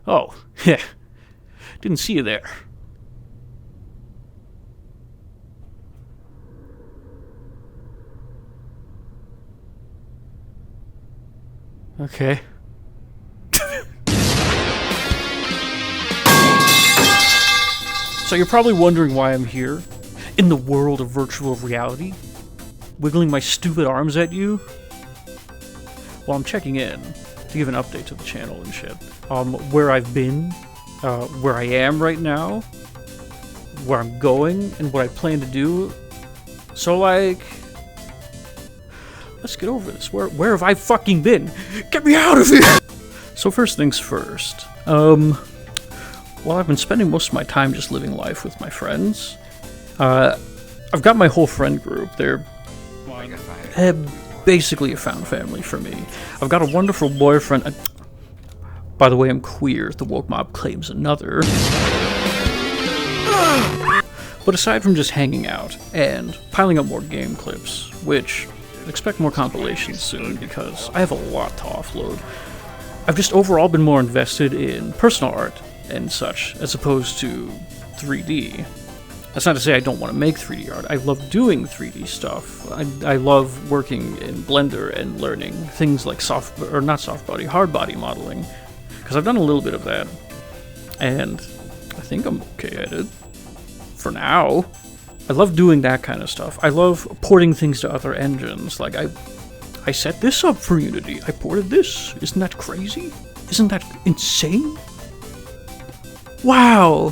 Oh, yeah. Didn't see you there. Okay. So you're probably wondering why I'm here, in the world of virtual reality, wiggling my stupid arms at you. Well, I'm checking in to give an update to the channel and shit. Where I've been, where I am right now, where I'm going, and what I plan to do. So, like, let's get over this. Where have I fucking been? Get me out of here! So first things first. Well, I've been spending most of my time just living life with my friends. I've got my whole friend group. They're basically a found family for me. I've got a wonderful boyfriend. By the way, I'm queer. The woke mob claims another. But aside from just hanging out and piling up more game clips, which expect more compilations soon because I have a lot to offload, I've just overall been more invested in personal art and such, as opposed to 3D. That's not to say I don't want to make 3D art. I love doing 3D stuff. I love working in Blender and learning things like hard body modeling, because I've done a little bit of that, and I think I'm okay at it, for now. I love doing that kind of stuff. I love porting things to other engines. Like, I set this up for Unity. I ported this. Isn't that crazy? Isn't that insane? Wow!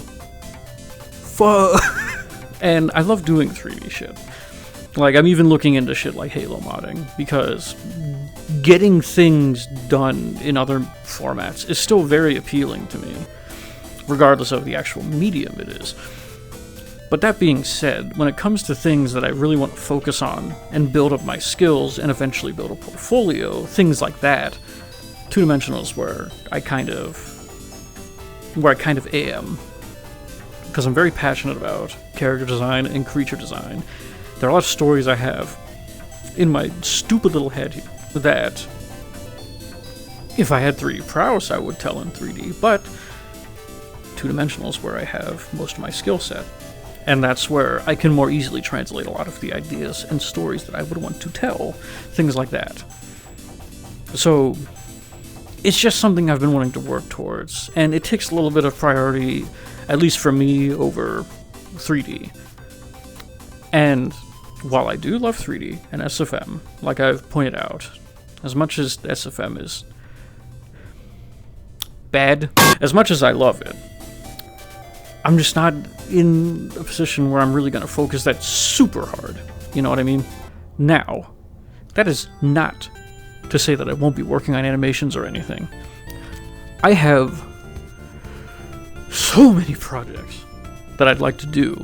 Fuck. And I love doing 3D shit. Like, I'm even looking into shit like Halo modding, because getting things done in other formats is still very appealing to me, regardless of the actual medium it is. But that being said, when it comes to things that I really want to focus on and build up my skills and eventually build a portfolio, things like that, 2-dimensional is where I kind of am. Because I'm very passionate about character design and creature design. There are a lot of stories I have in my stupid little head that, if I had 3D prowess, I would tell in 3D, but 2-dimensional is where I have most of my skill set. And that's where I can more easily translate a lot of the ideas and stories that I would want to tell. Things like that. So, it's just something I've been wanting to work towards, and it takes a little bit of priority, at least for me, over 3D. And while I do love 3D and SFM, like I've pointed out, as much as SFM is bad, as much as I love it, I'm just not in a position where I'm really going to focus that super hard. You know what I mean? Now, that is not to say that I won't be working on animations or anything. I have so many projects that I'd like to do.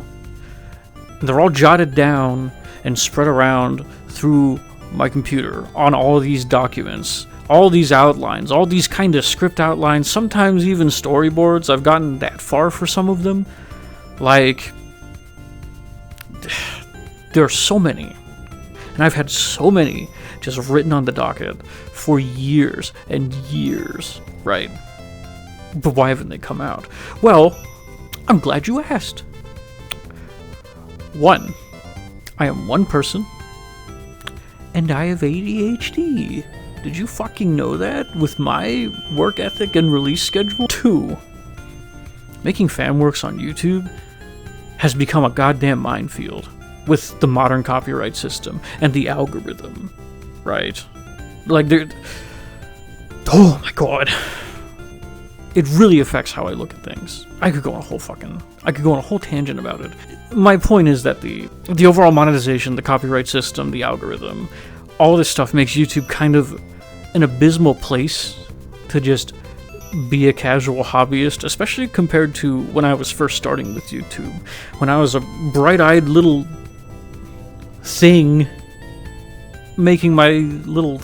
They're all jotted down and spread around through my computer on all of these documents, all these outlines, all these kind of script outlines, sometimes even storyboards. I've gotten that far for some of them. Like, there are so many. And I've had so many just written on the docket for years and years, right? But why haven't they come out? Well, I'm glad you asked. 1, I am one person, and I have ADHD. Did you fucking know that with my work ethic and release schedule? 2, making fan works on YouTube has become a goddamn minefield with the modern copyright system and the algorithm, right? Like, oh my god. It really affects how I look at things. I could go on a whole tangent about it. My point is that the overall monetization, the copyright system, the algorithm, all this stuff makes YouTube kind of an abysmal place to just be a casual hobbyist, especially compared to when I was first starting with YouTube. When I was a bright-eyed little thing making my little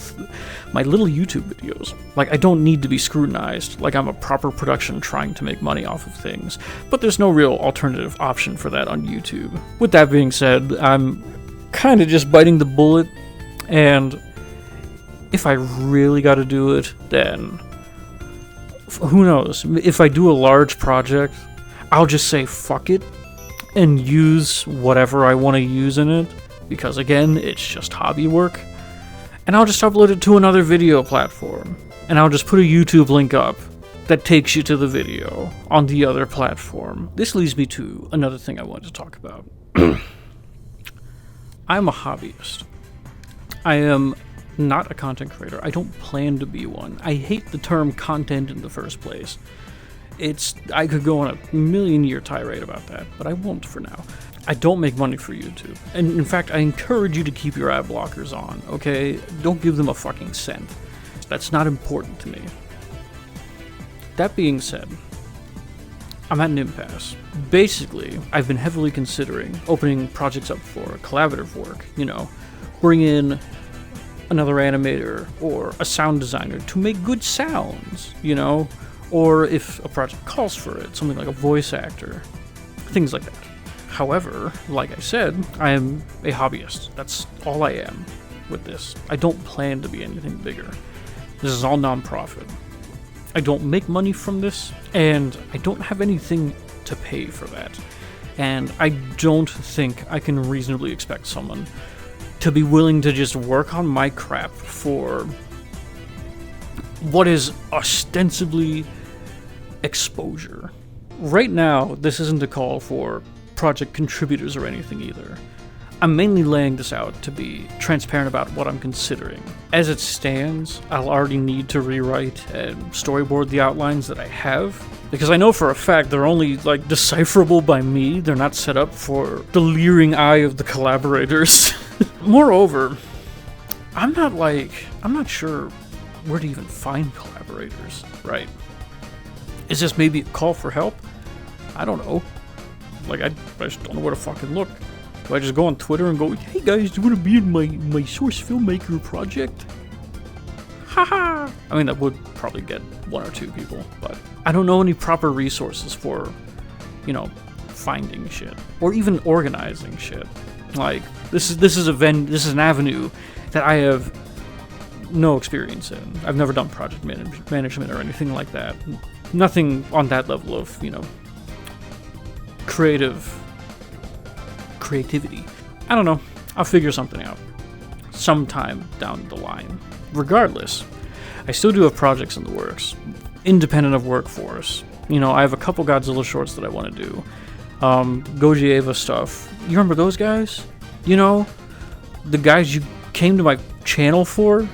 YouTube videos. Like, I don't need to be scrutinized like I'm a proper production trying to make money off of things, but there's no real alternative option for that on YouTube. With that being said, I'm kind of just biting the bullet, and if I really gotta do it, then who knows? If I do a large project, I'll just say fuck it and use whatever I want to use in it, because again, it's just hobby work. And I'll just upload it to another video platform, and I'll just put a YouTube link up that takes you to the video on the other platform. This leads me to another thing I wanted to talk about. I'm a hobbyist. I am not a content creator. I don't plan to be one. I hate the term content in the first place. I could go on a million-year tirade about that, but I won't for now. I don't make money for YouTube. And in fact, I encourage you to keep your ad blockers on, okay? Don't give them a fucking cent. That's not important to me. That being said, I'm at an impasse. Basically, I've been heavily considering opening projects up for collaborative work, bring in another animator or a sound designer to make good sounds, or if a project calls for it, something like a voice actor, things like that. However, like I said, I am a hobbyist. That's all I am with this. I don't plan to be anything bigger. This is all non-profit. I don't make money from this, and I don't have anything to pay for that. And I don't think I can reasonably expect someone to be willing to just work on my crap for what is ostensibly exposure. Right now, this isn't a call for project contributors or anything either. I'm mainly laying this out to be transparent about what I'm considering. As it stands, I'll already need to rewrite and storyboard the outlines that I have, because I know for a fact they're only, decipherable by me. They're not set up for the leering eye of the collaborators. Moreover, I'm not sure where to even find collaborators, right? Is this maybe a call for help? I don't know. I just don't know where to fucking look. Do I just go on Twitter and go, hey guys, do you want to be in my source filmmaker project? Haha! I mean, that would probably get one or two people, but I don't know any proper resources for, finding shit. Or even organizing shit. This is an avenue that I have no experience in. I've never done project management or anything like that. Nothing on that level of, creativity. I don't know. I'll figure something out sometime down the line. Regardless, I still do have projects in the works, independent of Workforce. I have a couple Godzilla shorts that I want to do. Goji Eva stuff. You remember those guys? The guys you came to my channel for?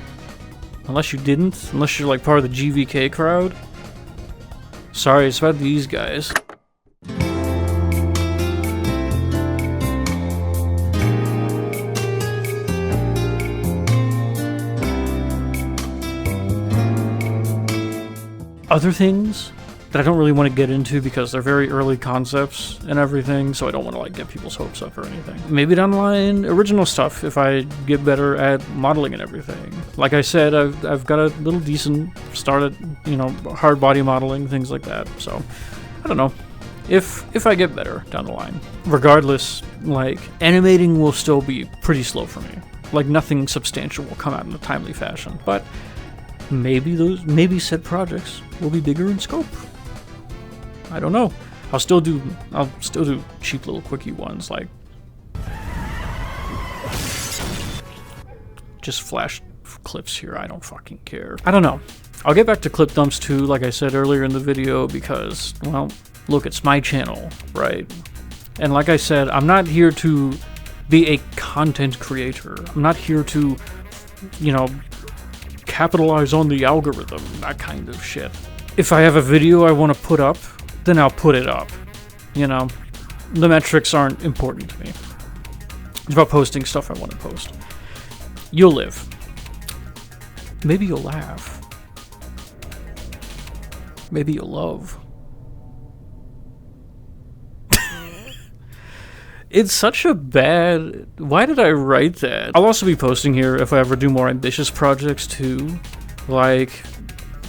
Unless you didn't. Unless you're part of the GVK crowd. Sorry, it's about these guys. Other things that I don't really want to get into because they're very early concepts and everything, so I don't want to get people's hopes up or anything. Maybe down the line, original stuff if I get better at modeling and everything. Like I said, I've got a little decent start at, hard body modeling, things like that. So, I don't know. If I get better down the line. Regardless, animating will still be pretty slow for me. Nothing substantial will come out in a timely fashion, but maybe said projects will be bigger in scope. I don't know. I'll still do cheap little quickie ones just flash clips here. I don't fucking care. I don't know. I'll get back to clip dumps too, like I said earlier in the video, because, well, look, it's my channel, right? And like I said, I'm not here to be a content creator. I'm not here to, capitalize on the algorithm, that kind of shit. If I have a video I want to put up, then I'll put it up. The metrics aren't important to me. It's about posting stuff I want to post. You'll live. Maybe you'll laugh. Maybe you'll love. It's such a bad... Why did I write that? I'll also be posting here if I ever do more ambitious projects too.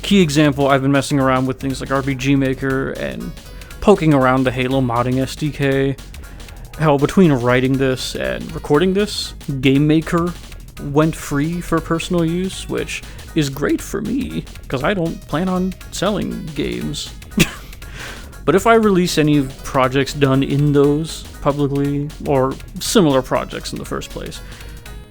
Key example, I've been messing around with things like RPG Maker and poking around the Halo modding SDK. Hell, between writing this and recording this, Game Maker went free for personal use, which is great for me, because I don't plan on selling games. But if I release any projects done in those publicly, or similar projects in the first place,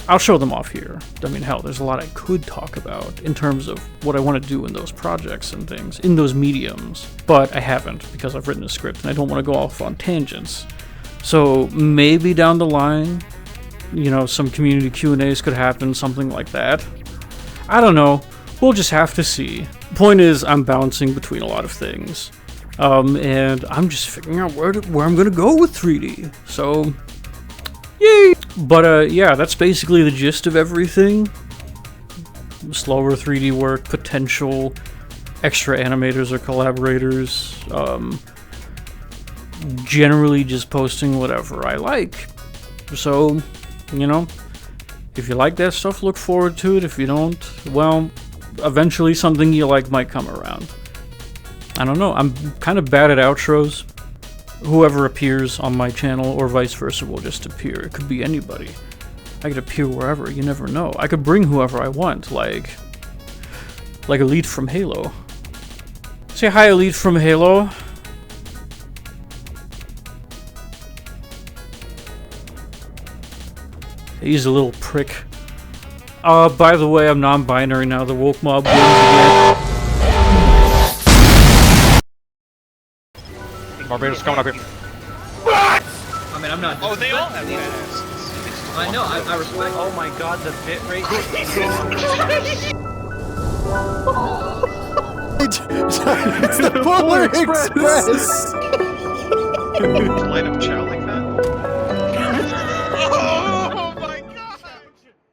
I'll show them off here. I mean, hell, there's a lot I could talk about in terms of what I want to do in those projects and things, in those mediums. But I haven't, because I've written a script and I don't want to go off on tangents. So maybe down the line, you know, some community Q&As could happen, something like that. I don't know. We'll just have to see. Point is, I'm bouncing between a lot of things. And I'm just figuring out where I'm going to go with 3D. So, yay! But, yeah, that's basically the gist of everything. Slower 3D work, potential extra animators or collaborators. Generally just posting whatever I like. So, you know, if you like that stuff, look forward to it. If you don't, well, eventually something you like might come around. I don't know, I'm kind of bad at outros. Whoever appears on my channel or vice versa will just appear. It could be anybody. I could appear wherever, you never know. I could bring whoever I want, like Elite from Halo. Say hi, Elite from Halo. He's a little prick. By the way, I'm non-binary now. The woke mob wins again. Barbados coming up here. I mean, I'm not. Oh, they all have I know. I respect. Oh my god, the bit rate. It's the Polar Express! Light up chowling.